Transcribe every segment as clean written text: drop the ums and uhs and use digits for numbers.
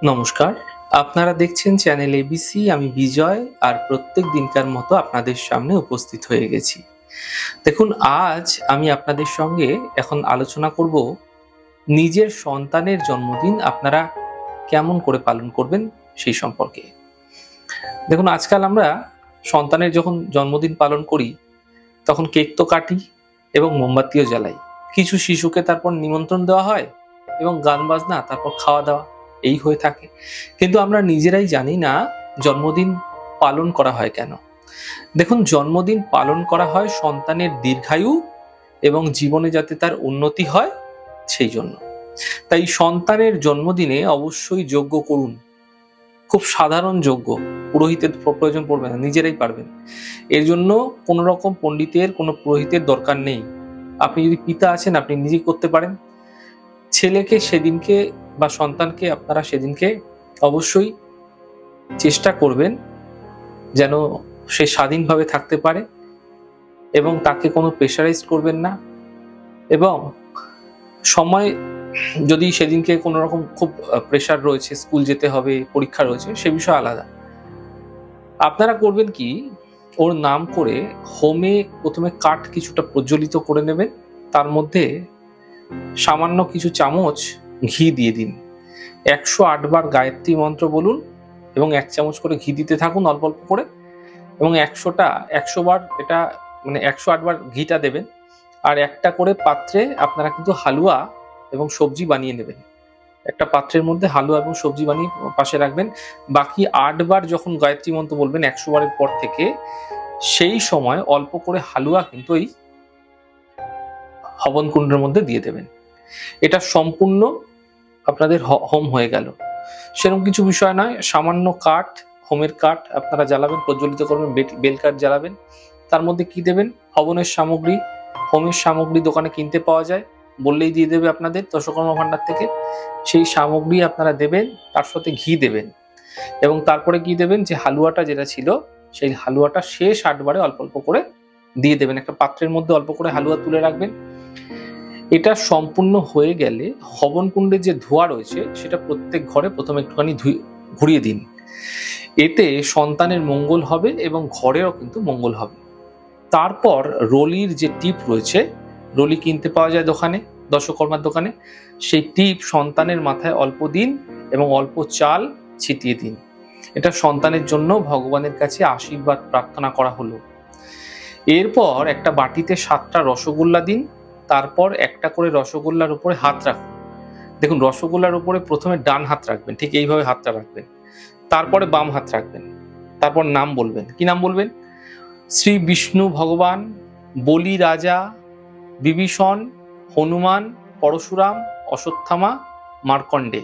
নমস্কার। আপনারা দেখছেন চ্যানেল এবিসি। আমি বিজয় আর প্রত্যেক দিনকার মতো আপনাদের সামনে উপস্থিত হয়ে গেছি। দেখুন, আজ আমি আপনাদের সঙ্গে এখন আলোচনা করব নিজের সন্তানের জন্মদিন আপনারা কেমন করে পালন করবেন সেই সম্পর্কে। দেখুন, আজকাল আমরা সন্তানের যখন জন্মদিন পালন করি তখন কেক তো কাটি এবং মোমবাতিও জ্বালাই। কিছু শিশুকে তারপর নিমন্ত্রণ দেওয়া হয় এবং গান বাজনা, তারপর খাওয়া দাওয়া এই হয়ে থাকে। কিন্তু আমরা নিজেরাই জানি না জন্মদিন পালন করা হয় কেন। দেখুন, জন্মদিন পালন করা হয় সন্তানের দীর্ঘায়ু এবং জীবনে যাতে তার উন্নতি হয় সেই জন্য। তাই সন্তানের জন্মদিনে অবশ্যই যজ্ঞ করুন। খুব সাধারণ যজ্ঞ, পুরোহিতের প্রয়োজন পড়বে না, নিজেরাই পারবেন। এর জন্য কোনো রকম পণ্ডিতের, কোনো পুরোহিতের দরকার নেই। আপনি যদি পিতা আছেন আপনি নিজেই করতে পারেন। ছেলেকে সেদিনকে বা সন্তানকে আপনারা সেদিনকে অবশ্যই চেষ্টা করবেন যেন সে স্বাধীনভাবে থাকতে পারে এবং তাকে কোনো প্রেশারাইজ করবেন না। এবং সময় যদি সেদিনকে কোনো রকম খুব প্রেশার রয়েছে, স্কুল যেতে হবে, পরীক্ষা রয়েছে, সে বিষয় আলাদা। আপনারা করবেন কি, ওর নাম করে হোমে প্রথমে কাঠ কিছুটা প্রজ্বলিত করে নেবেন। তার মধ্যে সামান্য কিছু চামচ ঘি দিয়ে দিন। 108 বার গায়ত্রী মন্ত্র বলুন এবং 1 চামচ করে ঘি দিতে থাকুন অল্প অল্প করে। এবং 100 বার এটা মানে 108 বার ঘিটা দেবেন। আর একটা করে পাত্রে আপনারা কিন্তু হালুয়া এবং সবজি বানিয়ে নেবেন। একটা পাত্রের মধ্যে হালুয়া এবং সবজি বানিয়ে পাশে রাখবেন। বাকি 8 বার যখন গায়ত্রী মন্ত্র বলবেন 100 বারের পর থেকে, সেই সময় অল্প করে হালুয়া কিন্তু এই হবন কুণ্ডের মধ্যে দিয়ে দেবেন। এটা সম্পূর্ণ আপনাদের হোম হয়ে গেল। সেরকম কিছু বিষয় নয়, সামান্য কাঠ, হোমের কাঠ আপনারা জ্বালাবেন, প্রজ্বলিত করবেন, বেল কাঠ জ্বালাবেন। তার মধ্যে কি দেবেন? হবনের সামগ্রী, হোমের সামগ্রী দোকানে কিনতে পাওয়া যায়, বললেই দিয়ে দেবে আপনাদের দশকর্মা ভান্ডার থেকে। সেই সামগ্রী আপনারা দেবেন, তার সাথে ঘি দেবেন এবং তারপরে কি দেবেন, যে হালুয়াটা যেটা ছিল সেই হালুয়াটা শেষ 8 বারে অল্প অল্প করে দিয়ে দেবেন। একটা পাত্রের মধ্যে অল্প করে হালুয়া তুলে রাখবেন। এটা সম্পূর্ণ হয়ে গেলে হবন কুণ্ডের যে ধোঁয়া রয়েছে সেটা প্রত্যেক ঘরে প্রথমে একটুখানি ঘুরিয়ে দিন। এতে সন্তানের মঙ্গল হবে এবং ঘরেরও কিন্তু মঙ্গল হবে। তারপর রলির যে টিপ রয়েছে, রলি কিনতে পাওয়া যায় দোকানে, দশকর্মার দোকানে, সেই টিপ সন্তানের মাথায় অল্প দিন এবং অল্প চাল ছিটিয়ে দিন। এটা সন্তানের জন্য ভগবানের কাছে আশীর্বাদ প্রার্থনা করা হলো। এরপর একটা বাটিতে 7টা রসগোল্লা দিন। তারপর একটা করে রসগোল্লার উপরে হাত রাখুন। দেখুন, রসগোল্লার উপরে প্রথমে ডান হাত রাখবেন, ঠিক এইভাবে হাতটা রাখবেন। তারপরে বাম হাত রাখবেন। তারপর নাম বলবেন। কি নাম বলবেন? শ্রী বিষ্ণু ভগবান, বলি রাজা, বিভীষণ, হনুমান, পরশুরাম, অশ্বত্থামা, মার্কণ্ডে।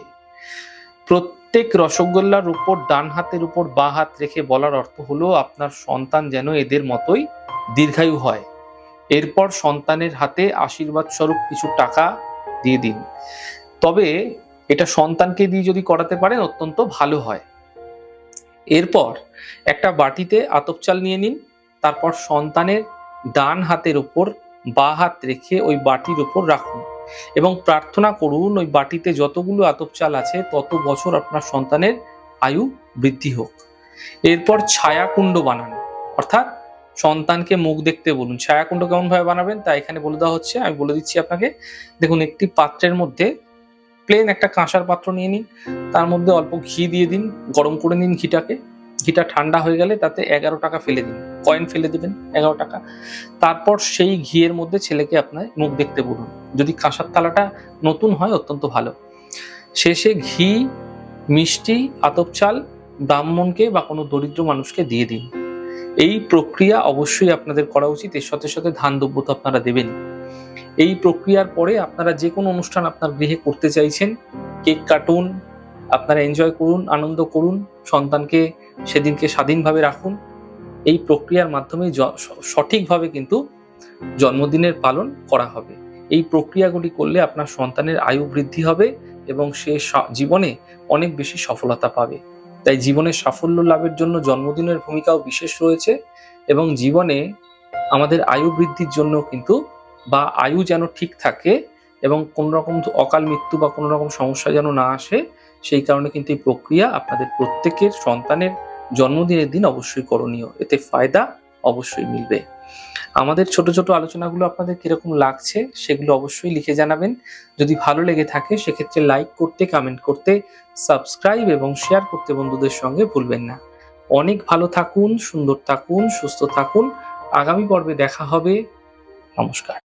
প্রত্যেক রসগোল্লার উপর ডান হাতের উপর বাঁ হাত রেখে বলার অর্থ হলো আপনার সন্তান যেন এদের মতোই দীর্ঘায়ু হয়। এরপর সন্তানের হাতে আশীর্বাদ স্বরূপ কিছু টাকা দিয়ে দিন। তবে এটা সন্তানকে দিয়ে যদি করাতে পারেন অত্যন্ত ভালো হয়। এরপর একটা বাটিতে আতপ চাল নিয়ে নিন। তারপর সন্তানের ডান হাতের উপর বাঁ হাত রেখে ওই বাটির উপর রাখুন এবং প্রার্থনা করুন ওই বাটিতে যতগুলো আতপ চাল আছে তত বছর আপনার সন্তানের আয়ু বৃদ্ধি হোক। এরপর ছায়াকুণ্ড বানান, অর্থাৎ সন্তানকে মুখ দেখতে বলুন। ছায়াকুণ্ড কেমন ভাবে বানাবেন তা এখানে বলে দেওয়া হচ্ছে, আমি বলে দিচ্ছি আপনাকে। দেখুন, একটি পাত্রের মধ্যে প্লেন একটা কাঁসার পাত্র নিয়ে নিন। তার মধ্যে অল্প ঘি দিয়ে দিন, গরম করে নিন ঘিটাকে। ঘিটা ঠান্ডা হয়ে গেলে তাতে 11 টাকা ফেলে দিন, কয়েন ফেলে দিবেন 11 টাকা। তারপর সেই ঘিয়ের মধ্যে ছেলেকে আপনার মুখ দেখতে বলুন। যদি কাঁসার থালাটা নতুন হয় অত্যন্ত ভালো। শেষে ঘি, মিষ্টি, আতপ চাল ব্রাহ্মণকে বা কোনো দরিদ্র মানুষকে দিয়ে দিন। এই প্রক্রিয়া অবশ্যই আপনাদের করা উচিত। এর সাথে সাথে ধান দ্রব্য তো আপনারা দেবেন। এই প্রক্রিয়ার পরে আপনারা যে কোনো অনুষ্ঠান আপনার গৃহে করতে চাইছেন, কেক কাটুন, আপনারা এনজয় করুন, আনন্দ করুন, সন্তানকে সেদিনকে স্বাধীনভাবে রাখুন। এই প্রক্রিয়ার মাধ্যমে সঠিকভাবে কিন্তু জন্মদিনের পালন করা হবে। এই প্রক্রিয়াগুলি করলে আপনার সন্তানের আয়ু বৃদ্ধি হবে এবং সে জীবনে অনেক বেশি সফলতা পাবে। তাই জীবনের সাফল্য লাভের জন্য জন্মদিনের ভূমিকাও বিশেষ রয়েছে এবং জীবনে আমাদের আয়ু বৃদ্ধির জন্য কিন্তু, বা আয়ু যেন ঠিক থাকে এবং কোন রকম অকাল মৃত্যু বা কোন রকম সমস্যা যেন না আসে, সেই কারণে কিন্তু এই প্রক্রিয়া আপনাদের প্রত্যেকের সন্তানের জন্মদিনের দিন অবশ্যই করণীয়, এতে ফায়দা অবশ্যই মিলবে। আমাদের ছোট ছোট আলোচনাগুলো আপনাদের কিরকম লাগছে সেগুলো অবশ্যই লিখে জানাবেন। যদি ভালো লেগে থাকে সেক্ষেত্রে লাইক করতে, কমেন্ট করতে, সাবস্ক্রাইব এবং শেয়ার করতে বন্ধুদের সঙ্গে ভুলবেন না। অনেক ভালো থাকুন, সুন্দর থাকুন, সুস্থ থাকুন। আগামী পর্বে দেখা হবে। নমস্কার।